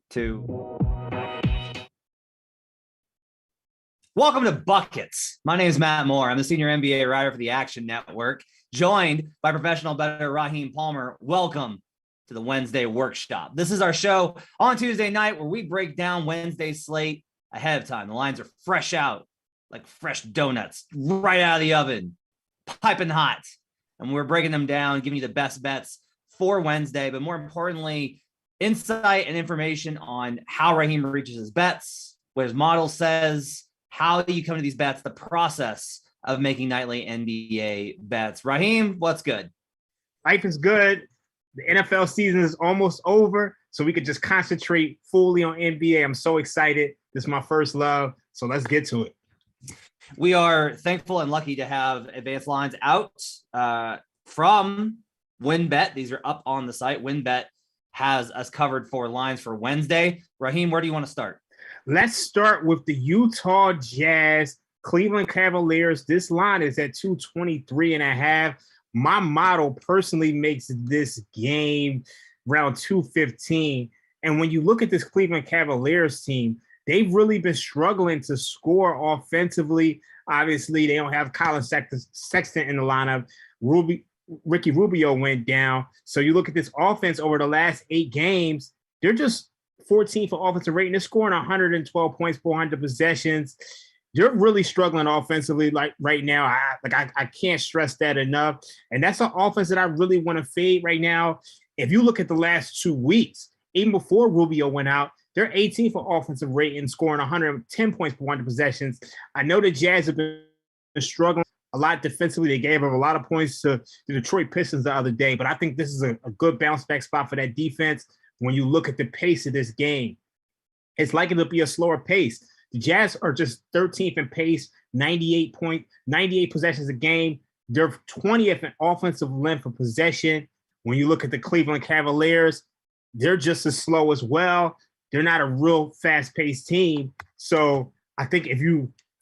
2. Welcome to Buckets. My name is Matt Moore. I'm the senior NBA writer for the Action Network, joined by professional bettor Raheem Palmer. Welcome to the Wednesday Workshop. This is our show on Tuesday night where we break down Wednesday's slate ahead of time. The lines are fresh out like fresh donuts right out of the oven, piping hot. And we're breaking them down, giving you the best bets for Wednesday, but more importantly, insight and information on how Raheem reaches his bets, what his model says, how do you come to these bets, the process of making nightly NBA bets. Raheem, what's good? Life is good. The NFL season is almost over, so we could just concentrate fully on NBA. I'm so excited. This is my first love, so let's get to it. We are thankful and lucky to have advanced lines out from WinBet. These are up on the site. WinBet has us covered for lines for Wednesday. Raheem, where do you want to start? Let's start with the Utah Jazz, Cleveland Cavaliers. This line is at 223.5. My model personally makes this game around 215. And when you look at this Cleveland Cavaliers team, they've really been struggling to score offensively. Obviously, they don't have Colin Sexton in the lineup. Ricky Rubio went down. So you look at this offense over the last 8 games, they're just 14th for offensive rating. They're scoring 112 points, 400 possessions. They're really struggling offensively like right now. I can't stress that enough. And that's an offense that I really want to fade right now. If you look at the last 2 weeks, even before Rubio went out, they're 18th for offensive rating, scoring 110 points per 100 possessions. I know the Jazz have been struggling a lot defensively. They gave up a lot of points to the Detroit Pistons the other day, but I think this is a good bounce back spot for that defense. When you look at the pace of this game, it's likely to be a slower pace. The Jazz are just 13th in pace, 98 possessions a game. They're 20th in offensive length of possession. When you look at the Cleveland Cavaliers, they're just as slow as well. They're not a real fast-paced team. So I think if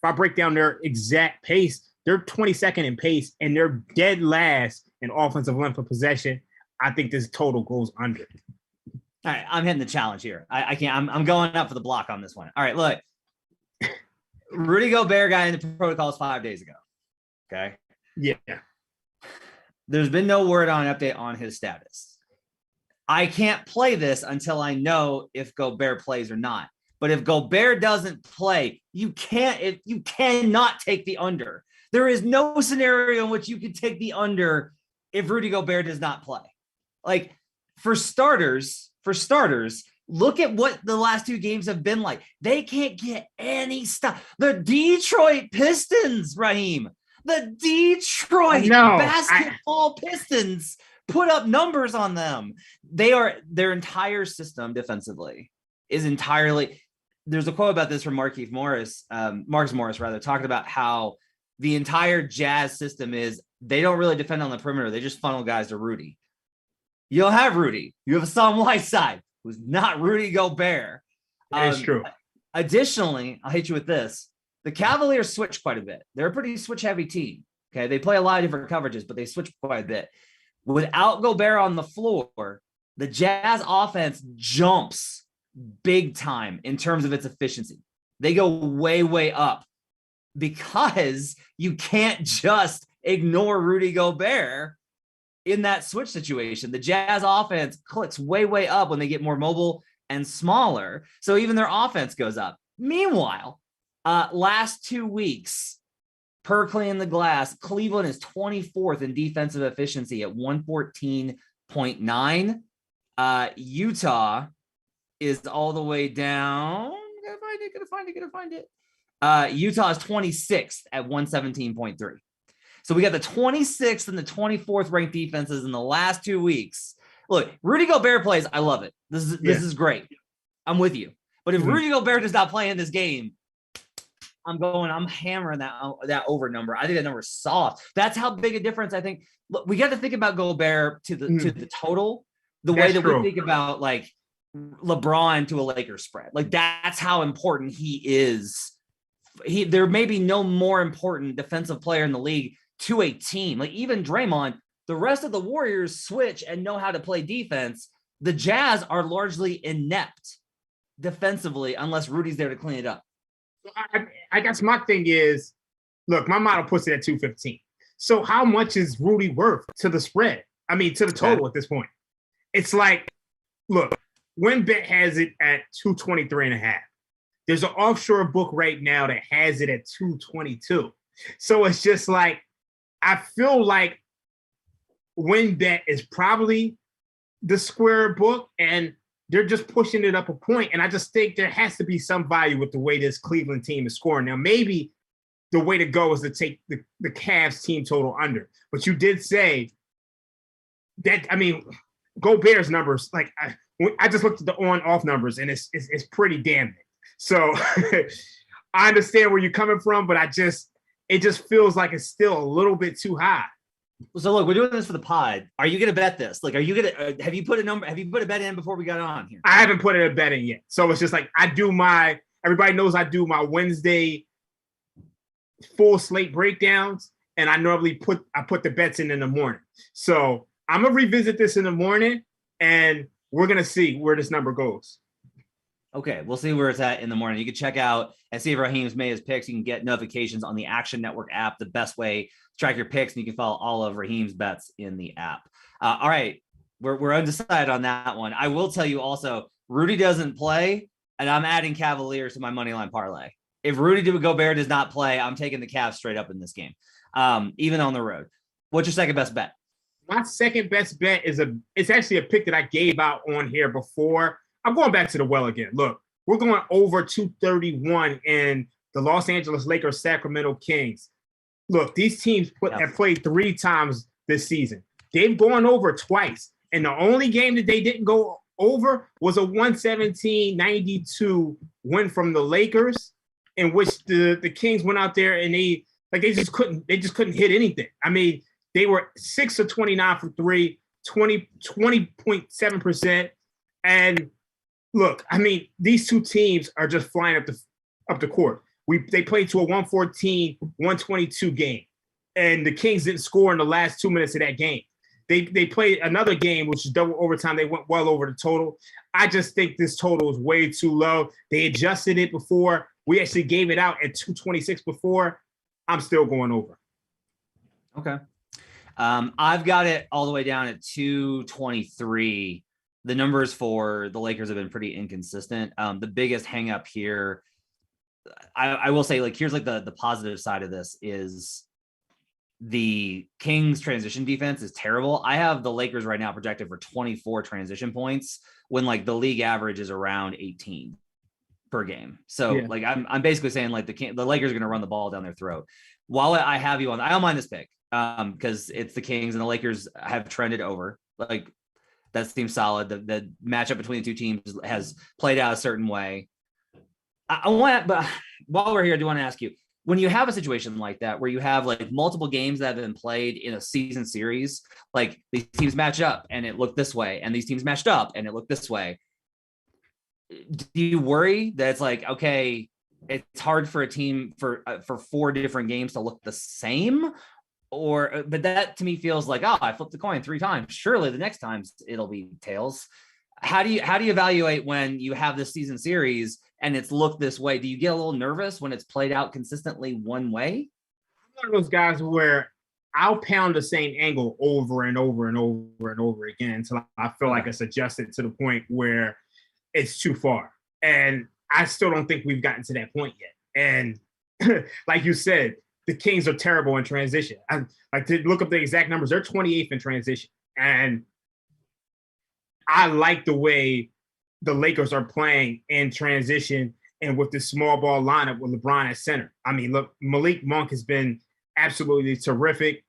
I break down their exact pace, they're 22nd in pace, and they're dead last in offensive length of possession. I think this total goes under. All right, I'm hitting the challenge here. I can't. I'm going up for the block on this one. All right, look. Rudy Gobert got into protocols 5 days ago. Okay. Yeah. There's been no word on an update on his status. I can't play this until I know if Gobert plays or not. But if Gobert doesn't play, you cannot take the under. There is no scenario in which you can take the under if Rudy Gobert does not play. Like, for starters, look at what the last 2 games have been like. They can't get any stuff. The Detroit Pistons, Raheem. The Detroit basketball Pistons put up numbers on them. Their entire system defensively is entirely. There's a quote about this from Markieff Morris, Marcus Morris, rather, talking about how the entire Jazz system is they don't really defend on the perimeter. They just funnel guys to Rudy. You don't have Rudy. You have Hassan Whiteside, who's not Rudy Gobert. That's true. Additionally, I'll hit you with this. The Cavaliers switch quite a bit. They're a pretty switch-heavy team. Okay, they play a lot of different coverages, but they switch quite a bit. Without Gobert on the floor, the Jazz offense jumps big time in terms of its efficiency. They go way, way up because you can't just ignore Rudy Gobert in that switch situation. The Jazz offense clicks way, way up when they get more mobile and smaller. So even their offense goes up. Meanwhile, last 2 weeks, per clean the glass, Cleveland is 24th in defensive efficiency at 114.9. Utah is all the way down. Gonna find it. Utah is 26th at 117.3. So we got the 26th and the 24th ranked defenses in the last 2 weeks. Look, Rudy Gobert plays. I love it. This is great. I'm with you. But if Rudy Gobert does not play in this game, I'm hammering that over number. I think that number is soft. That's how big a difference I think. Look, we got to think about Gobert to the total, the way that we think about like LeBron to a Lakers spread. Like that's how important he is. There may be no more important defensive player in the league to a team. Like even Draymond, the rest of the Warriors switch and know how to play defense. The Jazz are largely inept defensively unless Rudy's there to clean it up. I guess my thing is, look, my model puts it at 215. So how much is Rudy worth to the spread? I mean, to the total at this point. It's like, look, WinBet has it at 223.5. There's an offshore book right now that has it at 222. So it's just like, I feel like WinBet is probably the square book, and they're just pushing it up a point. And I just think there has to be some value with the way this Cleveland team is scoring. Now, maybe the way to go is to take the Cavs team total under. But you did say that, I mean, Gobert's numbers, like I just looked at the on-off numbers, and it's pretty damning. So I understand where you're coming from, but it just feels like it's still a little bit too high. So look, we're doing this for the pod. Are you going to bet this? Like, are you going to, have you put a bet in before we got on here? I haven't put a bet in yet. So it's just like, everybody knows I do my Wednesday full slate breakdowns, and I normally put the bets in the morning. So I'm going to revisit this in the morning, and we're going to see where this number goes. Okay, we'll see where it's at in the morning. You can check out and see if Raheem's made his picks. You can get notifications on the Action Network app, the best way to track your picks, and you can follow all of Raheem's bets in the app. All right, we're undecided on that one. I will tell you also, Rudy doesn't play, and I'm adding Cavaliers to my moneyline parlay. If Rudy Gobert does not play, I'm taking the Cavs straight up in this game, even on the road. What's your second best bet? My second best bet it's actually a pick that I gave out on here before. I'm going back to the well again. Look, we're going over 231 in the Los Angeles Lakers, Sacramento Kings. Look, these teams have played 3 times this season. They've gone over twice. And the only game that they didn't go over was a 117-92 win from the Lakers, in which the Kings went out there and they just couldn't hit anything. I mean, they were 6 of 29 from 3, 20.7%. And look, I mean, these two teams are just flying up the court. They played to a 114-122 game, and the Kings didn't score in the last 2 minutes of that game. They played another game, which is double overtime. They went well over the total. I just think this total is way too low. They adjusted it before. We actually gave it out at 226 before. I'm still going over. Okay. I've got it all the way down at 223. The numbers for the Lakers have been pretty inconsistent. The biggest hang up here, I will say, like, here's like the positive side of this is the Kings transition defense is terrible. I have the Lakers right now projected for 24 transition points when like the league average is around 18 per game. So like I'm basically saying like the Lakers are going to run the ball down their throat. While I have you on, I don't mind this pick because it's the Kings and the Lakers have trended over. Like that seems solid. The matchup between the two teams has played out a certain way. But while we're here, I do want to ask you, when you have a situation like that, where you have like multiple games that have been played in a season series, like these teams match up and it looked this way, and these teams matched up and it looked this way. Do you worry that it's like, okay, it's hard for a team for 4 different games to look the same? But that to me feels like, I flipped the coin 3 times. Surely the next time it'll be tails. How do you evaluate when you have this season series and it's looked this way? Do you get a little nervous when it's played out consistently one way? I'm one of those guys where I'll pound the same angle over and over and over and over again until I feel like it's adjusted to the point where it's too far. And I still don't think we've gotten to that point yet. And like you said, the Kings are terrible in transition. I like to look up the exact numbers. They're 28th in transition. And I like the way the Lakers are playing in transition and with the small ball lineup with LeBron at center. I mean, look, Malik Monk has been absolutely terrific.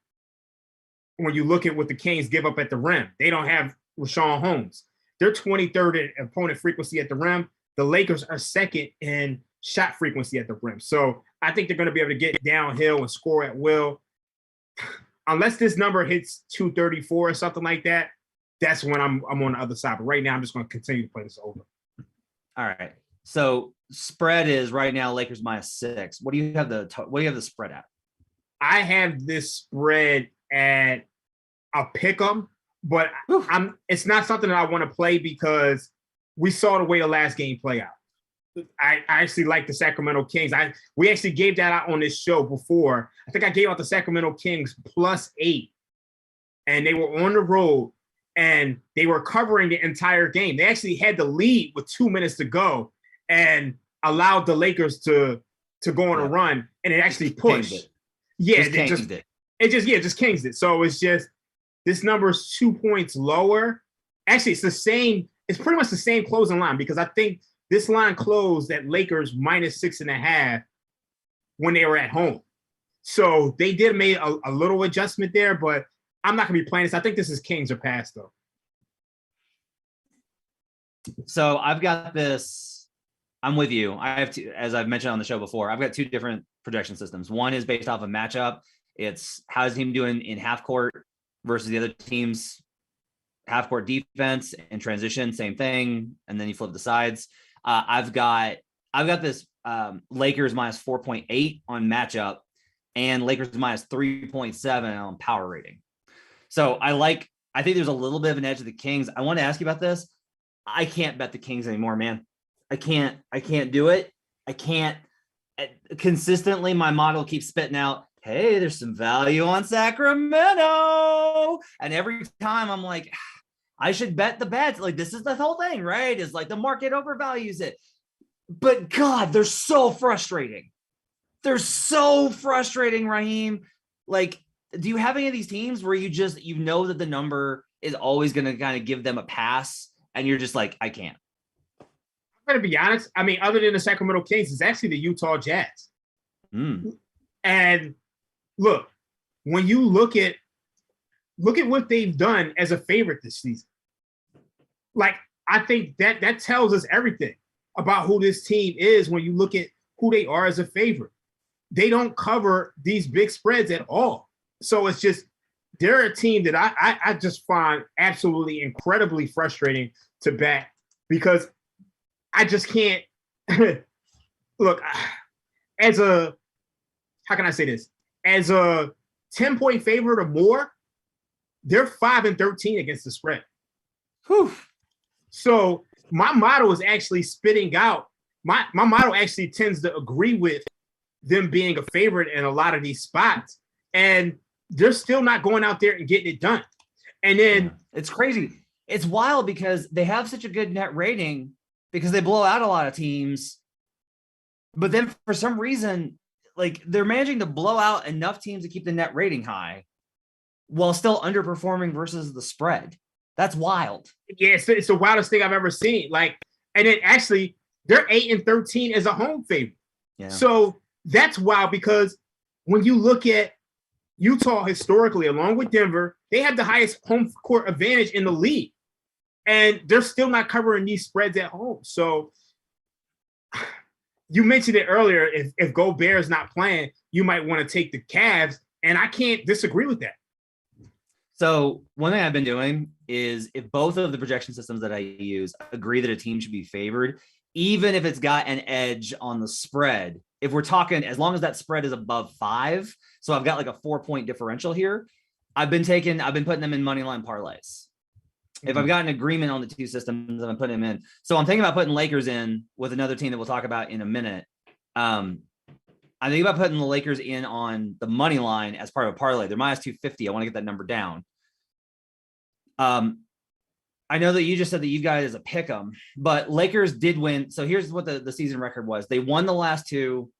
When you look at what the Kings give up at the rim, they don't have Rashawn Holmes. They're 23rd in opponent frequency at the rim. The Lakers are second in shot frequency at the rim. So I think they're going to be able to get downhill and score at will. Unless this number hits 234 or something like that, that's when I'm on the other side. But right now, I'm just going to continue to play this over. All right. So spread is right now Lakers -6. What do you have the spread at? I have this spread at a pick 'em, but it's not something that I want to play because we saw the way the last game play out. I actually like the Sacramento Kings. We actually gave that out on this show before. I think I gave out the Sacramento Kings +8, and they were on the road, and they were covering the entire game. They actually had the lead with 2 minutes to go, and allowed the Lakers to go on a run, and it actually pushed. It just kings it. So it's just this number is 2 points lower. Actually, it's the same. It's pretty much the same closing line because I think this line closed at Lakers -6.5 when they were at home. So they did make a little adjustment there, but I'm not going to be playing this. I think this is Kings or pass, though. So I've got this. I'm with you. I have two, as I've mentioned on the show before, I've got two different projection systems. One is based off of matchup. It's how's the team doing in half court versus the other team's half court defense and transition, same thing. And then you flip the sides. I've got this Lakers -4.8 on matchup and Lakers -3.7 on power rating. So I think there's a little bit of an edge to the Kings. I want to ask you about this. I can't bet the Kings anymore, man. I can't do it. I can't consistently. My model keeps spitting out, hey, there's some value on Sacramento. And every time I'm like, I should bet the bets. Like, this is the whole thing, right? It's like the market overvalues it. But God, they're so frustrating. They're so frustrating, Raheem. Like, do you have any of these teams where you know that the number is always going to kind of give them a pass and you're just like, I can't? I'm going to be honest. I mean, other than the Sacramento Kings, it's actually the Utah Jazz. And look, when you look at what they've done as a favorite this season. Like, I think that tells us everything about who this team is when you look at who they are as a favorite. They don't cover these big spreads at all. So it's just, they're a team that I just find absolutely incredibly frustrating to bet because I just can't look how can I say this? As a 10-point favorite or more, they're 5-13 against the spread. Whew. So my model is actually spitting out. My model actually tends to agree with them being a favorite in a lot of these spots, and they're still not going out there and getting it done. And then it's crazy. It's wild because they have such a good net rating because they blow out a lot of teams, but then for some reason, like they're managing to blow out enough teams to keep the net rating high while still underperforming versus the spread. That's wild. Yeah, it's the wildest thing I've ever seen. Like, and then actually they're 8-13 as a home favorite. Yeah. So that's wild because when you look at Utah historically, along with Denver, they have the highest home court advantage in the league. And they're still not covering these spreads at home. So you mentioned it earlier. If Gobert is not playing, you might want to take the Cavs. And I can't disagree with that. So one thing I've been doing is if both of the projection systems that I use agree that a team should be favored, even if it's got an edge on the spread, if we're talking, as long as that spread is above 5, so I've got like a 4-point differential here, I've been putting them in money line parlays. If I've got an agreement on the two systems, I'm putting them in. So I'm thinking about putting Lakers in with another team that we'll talk about in a minute. I'm thinking about putting the Lakers in on the money line as part of a parlay. They're -250. I want to get that number down. I know that you just said that you guys a pick 'em, but Lakers did win. So here's what the season record was. They won the last two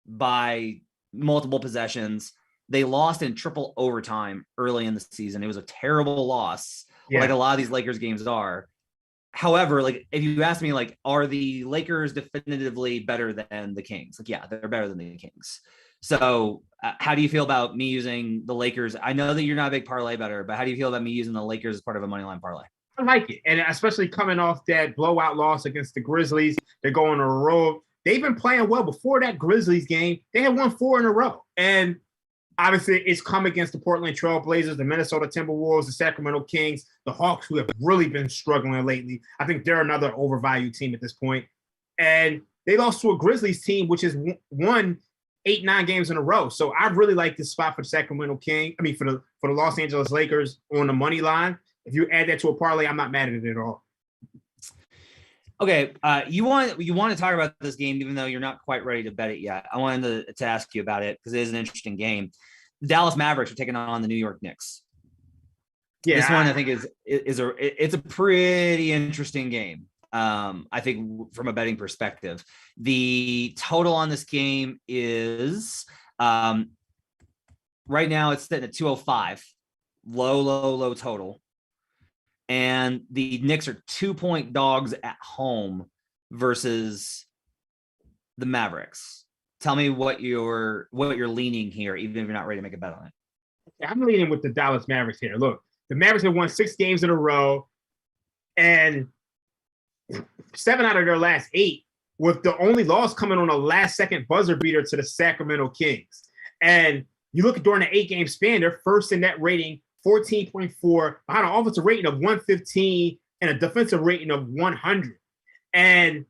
by multiple possessions. They lost in triple overtime early in the season. It was a terrible loss, like a lot of these Lakers games are. However, like if you ask me, like, are the Lakers definitively better than the Kings? Like, yeah, they're better than the Kings. So how do you feel about me using the Lakers? I know that you're not a big parlay bettor, but how do you feel about me using the Lakers as part of a money line parlay? I like it. And especially coming off that blowout loss against the Grizzlies, they're going on a road. They've been playing well before that Grizzlies game. They had won 4 in a row. And obviously it's come against the Portland Trail Blazers, the Minnesota Timberwolves, the Sacramento Kings, the Hawks, who have really been struggling lately. I think they're another overvalued team at this point. And they lost to a Grizzlies team, which has won 8-9 games in a row. So I really like this spot for the Sacramento King. I mean, for the Los Angeles Lakers on the money line. If you add that to a parlay, I'm not mad at it at all. Okay, you want to talk about this game, even though you're not quite ready to bet it yet. I wanted to ask you about it because it is an interesting game. The Dallas Mavericks are taking on the New York Knicks. Yeah, This one I think it's a pretty interesting game. I think from a betting perspective, the total on this game is right now it's sitting at 205, low total. And the Knicks are 2-point dogs at home versus the Mavericks. Tell me what you're leaning here, even if you're not ready to make a bet on it. I'm leaning with the Dallas Mavericks here. Look, the Mavericks have won 6 games in a row, and 7 out of their last 8, with the only loss coming on a last-second buzzer beater to the Sacramento Kings. And you look at during the 8-game span, they're first in net rating, 14.4, behind an offensive rating of 115 and a defensive rating of 100. And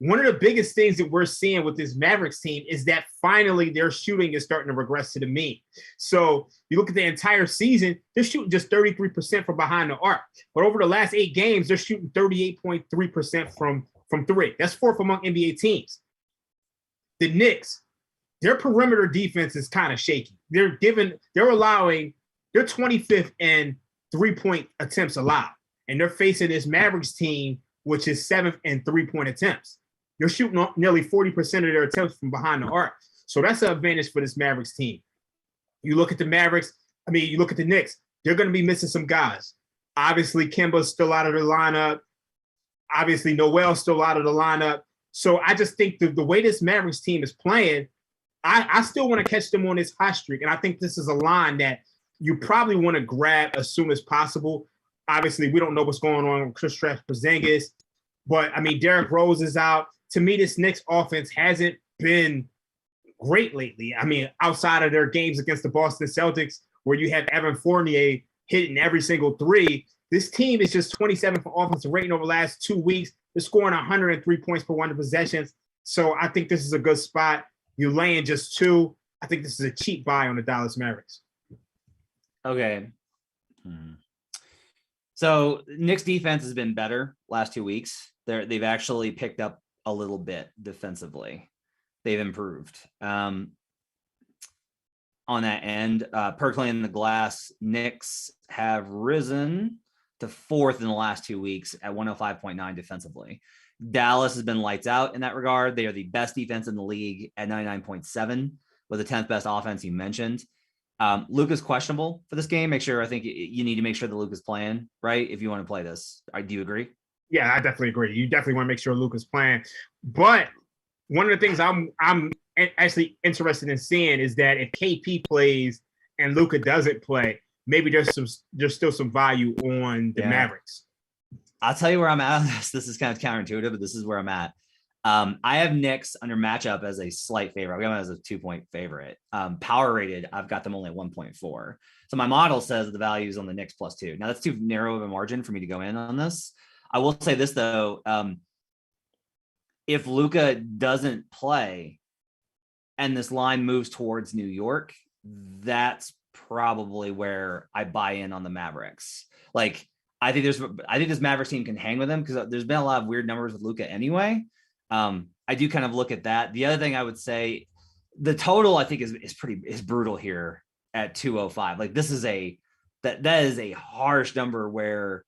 one of the biggest things that we're seeing with this Mavericks team is that finally their shooting is starting to regress to the mean. So you look at the entire season, they're shooting just 33% from behind the arc. But over the last 8 games, they're shooting 38.3% from 3. That's 4th among NBA teams. The Knicks, their perimeter defense is kind of shaky. They're 25th in 3-point attempts allowed. And they're facing this Mavericks team, which is 7th in 3-point attempts. You're shooting nearly 40% of their attempts from behind the arc. So that's an advantage for this Mavericks team. You look at the you look at the Knicks, they're going to be missing some guys. Obviously, Kemba's still out of the lineup. Obviously, Noel's still out of the lineup. So I just think the way this Mavericks team is playing, I still want to catch them on this hot streak. And I think this is a line that you probably want to grab as soon as possible. Obviously, we don't know what's going on with Kristaps Porzingis. But, Derrick Rose is out. To me, this Knicks offense hasn't been great lately. Outside of their games against the Boston Celtics, where you have Evan Fournier hitting every single 3, this team is just 27th for offensive rating over the last 2 weeks. They're scoring 103 points per 100 possessions. So I think this is a good spot. You're laying just 2. I think this is a cheap buy on the Dallas Mavericks. Okay. So Knicks defense has been better last 2 weeks. They've actually picked up a little bit defensively. They've improved on that end. Percolating the glass, Knicks have risen to 4th in the last 2 weeks at 105.9 defensively. Dallas has been lights out in that regard. They are the best defense in the league at 99.7 with the 10th best offense you mentioned. Luka's questionable for this game. I think you need to make sure that Luka's playing, right? If you want to play this. Do you agree? Yeah, I definitely agree. You definitely want to make sure Luka's playing. But one of the things I'm actually interested in seeing is that if KP plays and Luka doesn't play, maybe there's still some value on the Mavericks. I'll tell you where I'm at. This is kind of counterintuitive, but this is where I'm at. I have Knicks under matchup as a slight favorite. I've got them as a 2-point favorite. Power rated, I've got them only at 1.4. So my model says that the value is on the Knicks +2. Now that's too narrow of a margin for me to go in on this. I will say this though, if Luka doesn't play and this line moves towards New York, that's probably where I buy in on the Mavericks. Like I think this Mavericks team can hang with them because there's been a lot of weird numbers with Luka anyway. I do kind of look at that. The other thing I would say, the total I think is brutal here at 205. Like this is that is a harsh number where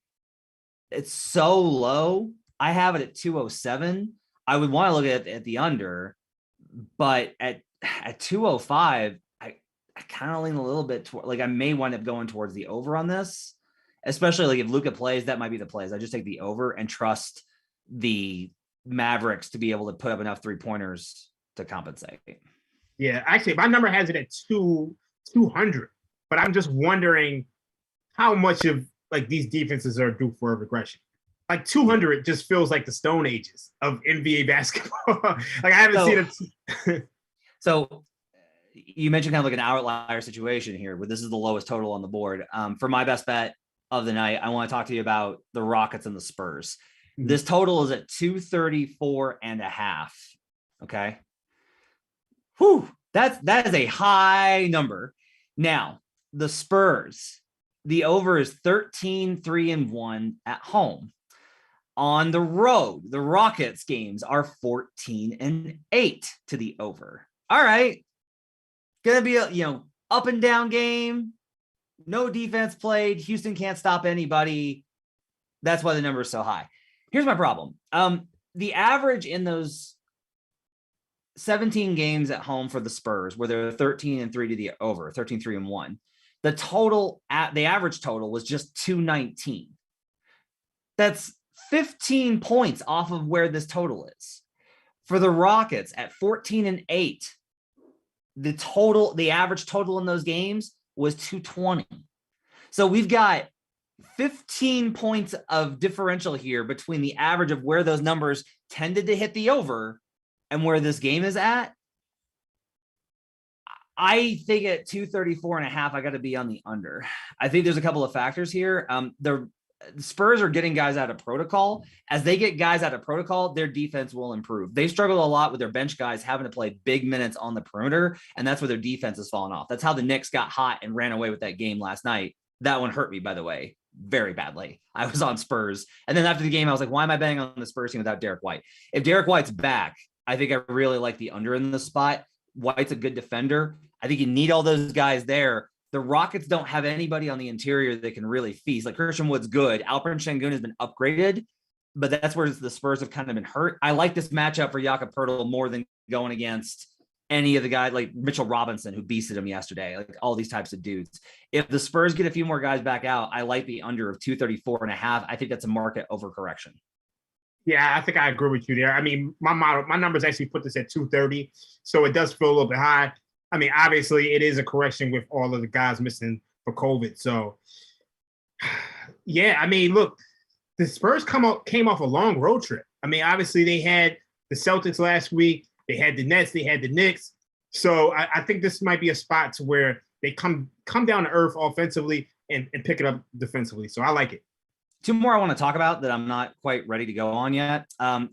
it's so low. I have it at 207. I would want to look at the under, but at 205, I kind of lean a little bit toward, like I may wind up going towards the over on this, especially like if Luka plays, that might be the plays. I just take the over and trust the Mavericks to be able to put up enough 3-pointers to compensate. Yeah, actually, my number has it at 200, but I'm just wondering how much of like these defenses are due for a regression. Like 200 just feels like the Stone Ages of NBA basketball. Like I haven't seen it. So you mentioned kind of like an outlier situation here, where this is the lowest total on the board. For my best bet of the night, I want to talk to you about the Rockets and the Spurs. Mm-hmm. This total is at 234.5. Okay. Whew. That is a high number. Now, the Spurs, the over is 13-3-1 at home. On the road, the Rockets games are 14-8 to the over. All right. Gonna be a up and down game. No defense played. Houston can't stop anybody. That's why the number is so high. Here's my problem. The average in those 17 games at home for the Spurs, where they're 13-3 to the over, 13-3-1. The average total was just 219. That's 15 points off of where this total is. For the Rockets at 14-8, the average total in those games was 220. So we've got 15 points of differential here between the average of where those numbers tended to hit the over and where this game is at. I think at 234.5, I got to be on the under. I think there's a couple of factors here. The Spurs are getting guys out of protocol. As they get guys out of protocol, their defense will improve. They struggled a lot with their bench guys having to play big minutes on the perimeter, and that's where their defense has fallen off. That's how the Knicks got hot and ran away with that game last night. That one hurt me, by the way, very badly. I was on Spurs. And then after the game, I was like, why am I betting on the Spurs team without Derek White? If Derek White's back, I think I really like the under in the spot. White's a good defender. I think you need all those guys there. The Rockets don't have anybody on the interior that can really feast. Like Christian Wood's good. Alperen Sengun has been upgraded, but that's where the Spurs have kind of been hurt. I like this matchup for Jakob Poeltl more than going against any of the guys like Mitchell Robinson, who beasted him yesterday, like all these types of dudes. If the Spurs get a few more guys back out, I like the under of 234.5. I think that's a market overcorrection. Yeah, I think I agree with you there. I mean, my numbers actually put this at 230, so it does feel a little bit high. I mean, obviously, it is a correction with all of the guys missing for COVID. So, yeah, I mean, look, the Spurs came off a long road trip. I mean, obviously, they had the Celtics last week. They had the Nets. They had the Knicks. So I think this might be a spot to where they come down to earth offensively and pick it up defensively. So I like it. Two more I want to talk about that I'm not quite ready to go on yet.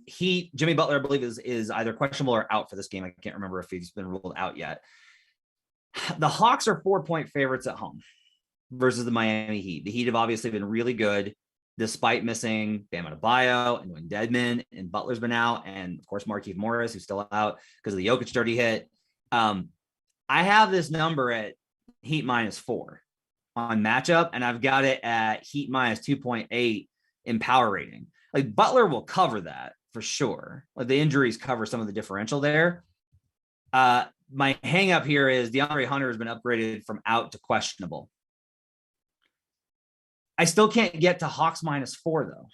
Jimmy Butler, I believe, is either questionable or out for this game. I can't remember if he's been ruled out yet. The Hawks are 4-point favorites at home versus the Miami Heat. The Heat have obviously been really good despite missing Bam Adebayo and Wayne Dedmon, and Butler's been out, and of course Markieff Morris, who's still out because of the Jokic dirty hit. I have this number at Heat -4 on matchup, and I've got it at Heat -2.8 in power rating. Like Butler will cover that for sure. Like the injuries cover some of the differential there. My hang up here is DeAndre Hunter has been upgraded from out to questionable. I still can't get to Hawks -4 though.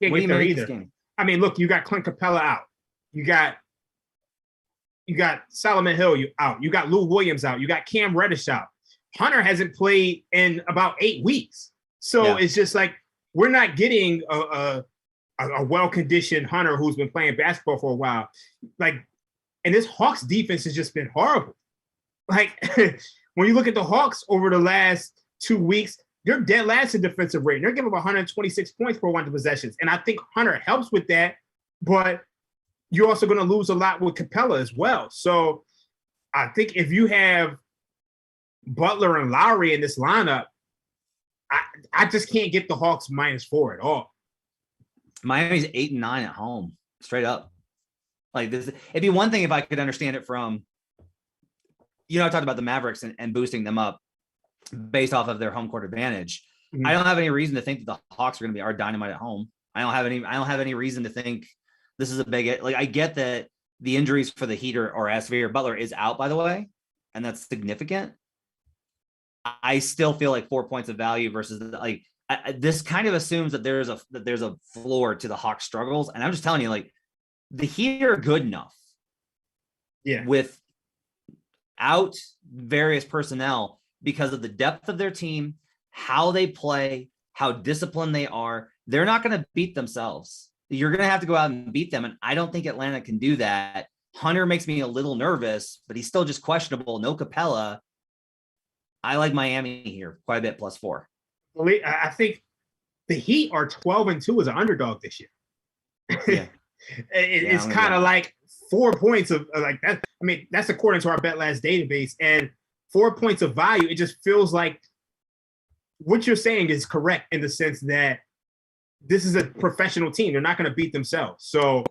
Can't get there either. I mean, look, you got Clint Capella out. You got Solomon Hill out. You got Lou Williams out. You got Cam Reddish out. Hunter hasn't played in about 8 weeks. So It's just like we're not getting a well-conditioned Hunter who's been playing basketball for a while. Like, and this Hawks defense has just been horrible. Like, when you look at the Hawks over the last 2 weeks, they're dead last in defensive rating. They're giving up 126 points per 100 possessions. And I think Hunter helps with that, but you're also going to lose a lot with Capella as well. So I think if you have Butler and Lowry in this lineup, I just can't get the Hawks -4 at all. Miami's 8-9 at home, straight up. Like this, it'd be one thing if I could understand it from, I talked about the Mavericks and boosting them up based off of their home court advantage. Mm-hmm. I don't have any reason to think that the Hawks are going to be our dynamite at home. I don't have any reason to think this is a big, like I get that the injuries for the Heat are as severe. Butler is out, by the way, and that's significant. I still feel like 4 points of value versus this kind of assumes that there's a floor to the Hawks struggles. And I'm just telling you, like the Heat are good enough. Yeah. Without various personnel because of the depth of their team, how they play, how disciplined they are. They're not going to beat themselves. You're going to have to go out and beat them. And I don't think Atlanta can do that. Hunter makes me a little nervous, but he's still just questionable. No Capella. I like Miami here quite a bit +4. I think the Heat are 12-2 as an underdog this year. Yeah. It's kind of like 4 points of like that. I mean, that's according to our Bet Last database, and 4 points of value. It just feels like what you're saying is correct in the sense that this is a professional team. They're not going to beat themselves. So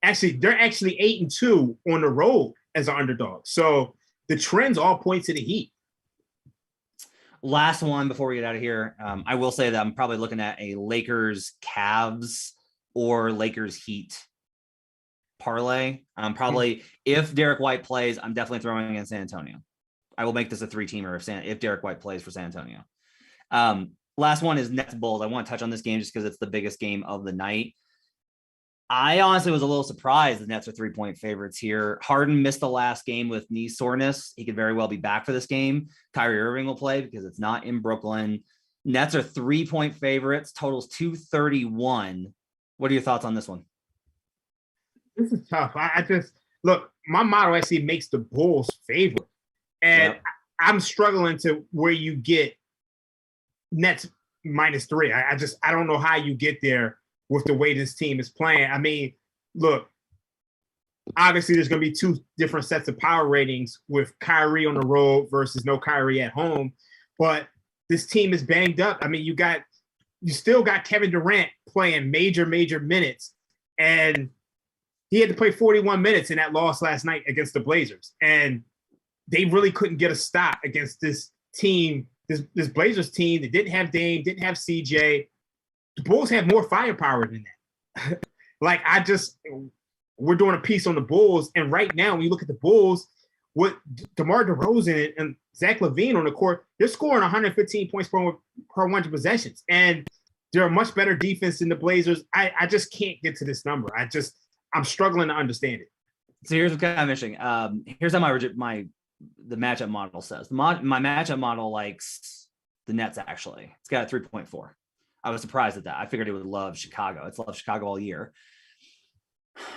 actually, they're actually 8-2 on the road as an underdog. So the trends all point to the Heat. Last one before we get out of here. I will say that I'm probably looking at a Lakers Cavs or Lakers Heat parlay. Probably if Derek White plays, I'm definitely throwing in San Antonio. I will make this a 3-teamer if Derek White plays for San Antonio. Last one is Nets Bulls. I want to touch on this game just because it's the biggest game of the night. I honestly was a little surprised the Nets are 3-point favorites here. Harden missed the last game with knee soreness. He could very well be back for this game. Kyrie Irving will play because it's not in Brooklyn. Nets are 3-point favorites. Totals 231. What are your thoughts on this one? This is tough. I just look, my model actually makes the Bulls favorite. And I'm struggling to where you get Nets -3. I don't know how you get there with the way this team is playing. I mean, look, obviously there's going to be two different sets of power ratings with Kyrie on the road versus no Kyrie at home. But this team is banged up. I mean, you still got Kevin Durant playing major minutes, and he had to play 41 minutes in that loss last night against the Blazers. And they really couldn't get a stop against this team, this Blazers team that didn't have Dame, didn't have CJ. The Bulls have more firepower than that. We're doing a piece on the Bulls. And right now, when you look at the Bulls, with DeMar DeRozan and Zach LaVine on the court, they're scoring 115 points per 100 possessions. And they're a much better defense than the Blazers. I just can't get to this number. I'm struggling to understand it. So here's what's kind of interesting. Here's how the matchup model says. My matchup model likes the Nets, actually. It's got a 3.4. I was surprised at that. I figured it would love Chicago. It's loved Chicago all year.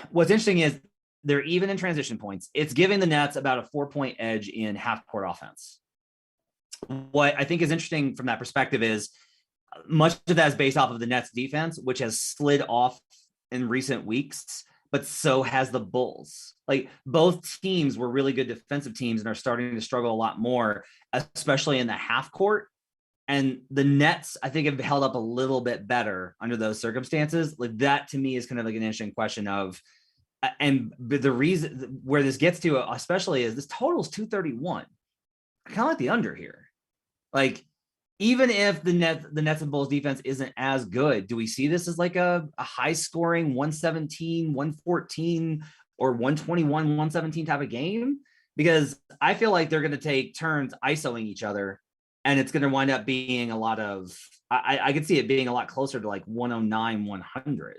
What's interesting is they're even in transition points. It's giving the Nets about a 4-point edge in half-court offense. What I think is interesting from that perspective is much of that is based off of the Nets defense, which has slid off in recent weeks, but so has the Bulls. Like, both teams were really good defensive teams and are starting to struggle a lot more, especially in the half court. And the Nets, I think, have held up a little bit better under those circumstances. Like, that to me is kind of like an interesting question of, and the reason where this gets to, especially, is this total is 231. I kind of like the under here. Like, even if the Nets and Bulls defense isn't as good, do we see this as like a high scoring 117, 114, or 121, 117 type of game? Because I feel like they're going to take turns isoing each other. And it's going to wind up being a lot of, I could see it being a lot closer to like 109, 100.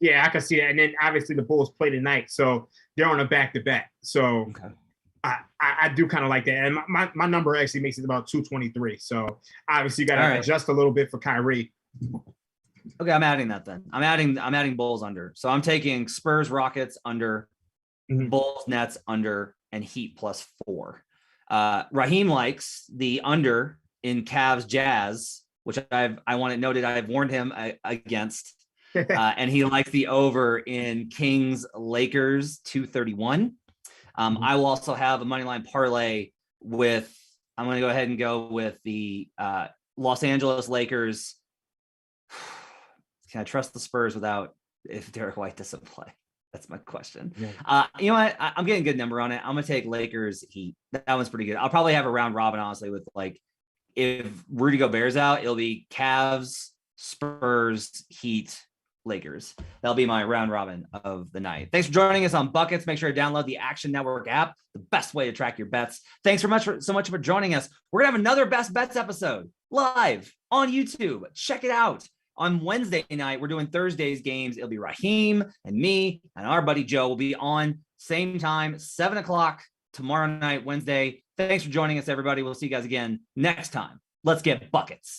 Yeah, I can see that. And then obviously the Bulls play tonight, so they're on a back-to-back. So okay. I do kind of like that. And my number actually makes it about 223. So obviously you got to adjust a little bit for Kyrie. Okay, I'm adding that then. I'm adding Bulls under. So I'm taking Spurs Rockets under, Bulls Nets under, and Heat +4. Raheem likes the under in Cavs Jazz, which I want it noted I've warned him against. And he likes the over in Kings Lakers 231. I will also have a money line parlay with, I'm going to go ahead and go with the Los Angeles Lakers. Can I trust the Spurs if Derek White doesn't play? That's my question. Yeah. You know what? I'm getting a good number on it. I'm going to take Lakers Heat. That one's pretty good. I'll probably have a round robin, honestly, with like, if Rudy Gobert's out, it'll be Cavs, Spurs, Heat, Lakers. That'll be my round robin of the night. Thanks for joining us on Buckets. Make sure to download the Action Network app, the best way to track your bets. Thanks so much for joining us. We're going to have another Best Bets episode live on YouTube. Check it out. On Wednesday night, we're doing Thursday's games. It'll be Raheem and me and our buddy Joe will be on same time, 7 o'clock tomorrow night, Wednesday. Thanks for joining us, everybody. We'll see you guys again next time. Let's get buckets.